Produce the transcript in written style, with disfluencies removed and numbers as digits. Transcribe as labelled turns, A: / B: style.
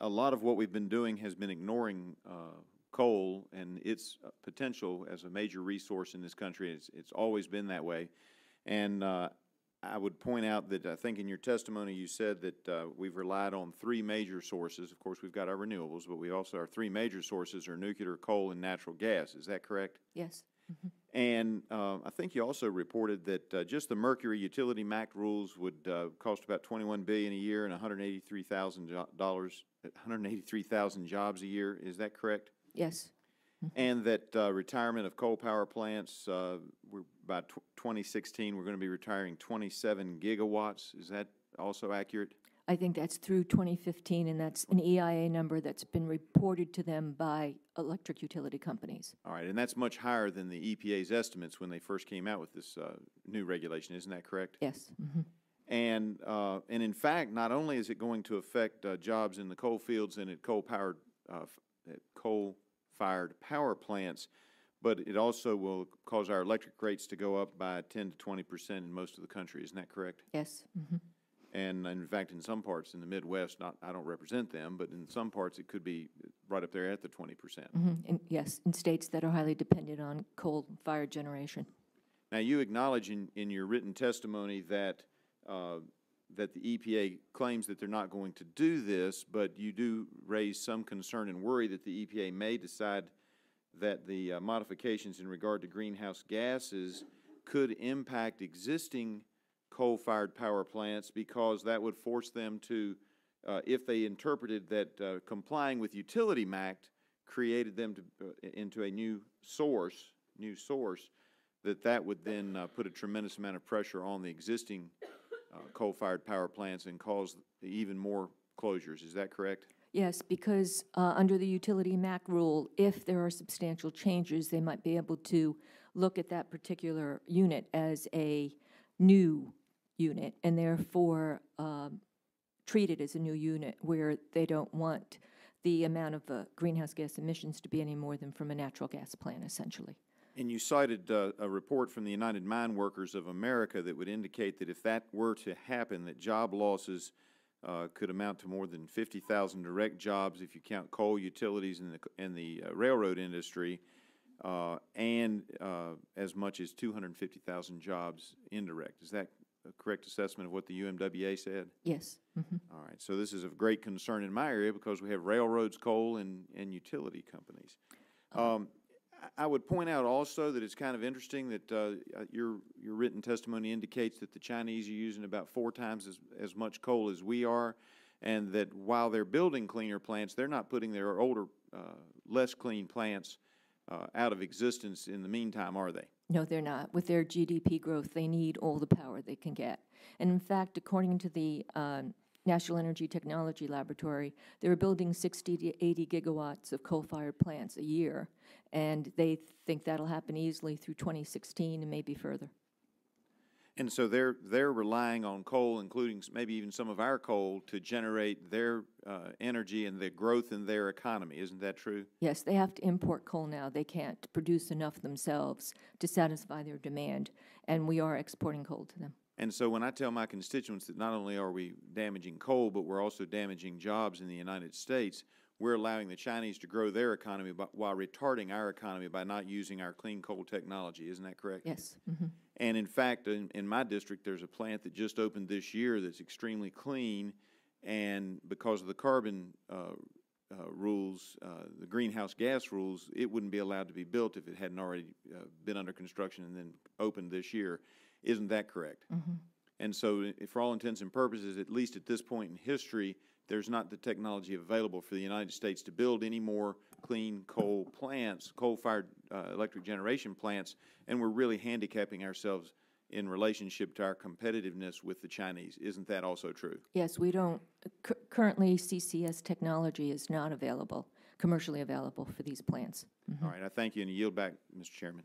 A: a lot of what we've been doing has been ignoring coal and its potential as a major resource in this country. It's always been that way. And I would point out that I think in your testimony you said that we've relied on three major sources. Of course, we've got our renewables, but we also, our three major sources are nuclear, coal, and natural gas. Is that correct?
B: Yes. Mm-hmm.
A: And I think you also reported that just the Mercury utility MACT rules would cost about $21 billion a year and $183,000 jobs a year. Is that correct?
B: Yes. Mm-hmm.
A: And that retirement of coal power plants, by 2016, we're going to be retiring 27 gigawatts. Is that also accurate?
B: I think that's through 2015, and that's an EIA number that's been reported to them by electric utility companies.
A: All right, and that's much higher than the EPA's estimates when they first came out with this new regulation. Isn't that correct?
B: Yes. Mm-hmm.
A: And in fact, not only is it going to affect jobs in the coal fields and at coal-fired power plants, but it also will cause our electric rates to go up by 10 to 20% in most of the country. Isn't that correct?
B: Yes. Mm-hmm.
A: And in fact, in some parts in the Midwest, I don't represent them, but in some parts it could be right up there at the 20%.
B: Mm-hmm. And yes, in states that are highly dependent on coal-fired generation.
A: Now, you acknowledge in your written testimony that that the EPA claims that they're not going to do this, but you do raise some concern and worry that the EPA may decide that the modifications in regard to greenhouse gases could impact existing coal-fired power plants, because that would force them to, if they interpreted that complying with utility MACT created them to, into a new source, that would then put a tremendous amount of pressure on the existing coal-fired power plants and cause even more closures. Is that correct?
B: Yes, because under the utility MAC rule, if there are substantial changes, they might be able to look at that particular unit as a new unit and therefore treat it as a new unit where they don't want the amount of greenhouse gas emissions to be any more than from a natural gas plant, essentially.
A: And you cited a report from the United Mine Workers of America that would indicate that if that were to happen, that job losses could amount to more than 50,000 direct jobs if you count coal, utilities, and the railroad industry, and as much as 250,000 jobs indirect. Is that a correct assessment of what the UMWA said?
B: Yes. Mm-hmm.
A: All right. So this is of great concern in my area because we have railroads, coal, and utility companies. I would point out also that it's kind of interesting that your written testimony indicates that the Chinese are using about 4 times as much coal as we are, and that while they're building cleaner plants, they're not putting their older, less clean plants out of existence in the meantime, are they?
B: No, they're not. With their GDP growth, they need all the power they can get. And in fact, according to the National Energy Technology Laboratory, they're building 60 to 80 gigawatts of coal-fired plants a year, and they think that'll happen easily through 2016 and maybe further.
A: And so they're relying on coal, including maybe even some of our coal, to generate their energy and the growth in their economy. Isn't that true?
B: Yes, they have to import coal now. They can't produce enough themselves to satisfy their demand, and we are exporting coal to them.
A: And so when I tell my constituents that not only are we damaging coal, but we're also damaging jobs in the United States, we're allowing the Chinese to grow their economy while retarding our economy by not using our clean coal technology. Isn't that correct?
B: Yes. Mm-hmm.
A: And in fact, in my district, there's a plant that just opened this year that's extremely clean, and because of the carbon rules, the greenhouse gas rules, it wouldn't be allowed to be built if it hadn't already been under construction and then opened this year. Isn't that correct?
B: Mm-hmm.
A: And so for all intents and purposes, at least at this point in history, there's not the technology available for the United States to build any more clean coal plants, coal-fired electric generation plants, and we're really handicapping ourselves in relationship to our competitiveness with the Chinese. Isn't that also true?
B: Yes, we don't. Currently, CCS technology is not available, commercially available for these plants. Mm-hmm.
A: All right, I thank you and yield back, Mr. Chairman.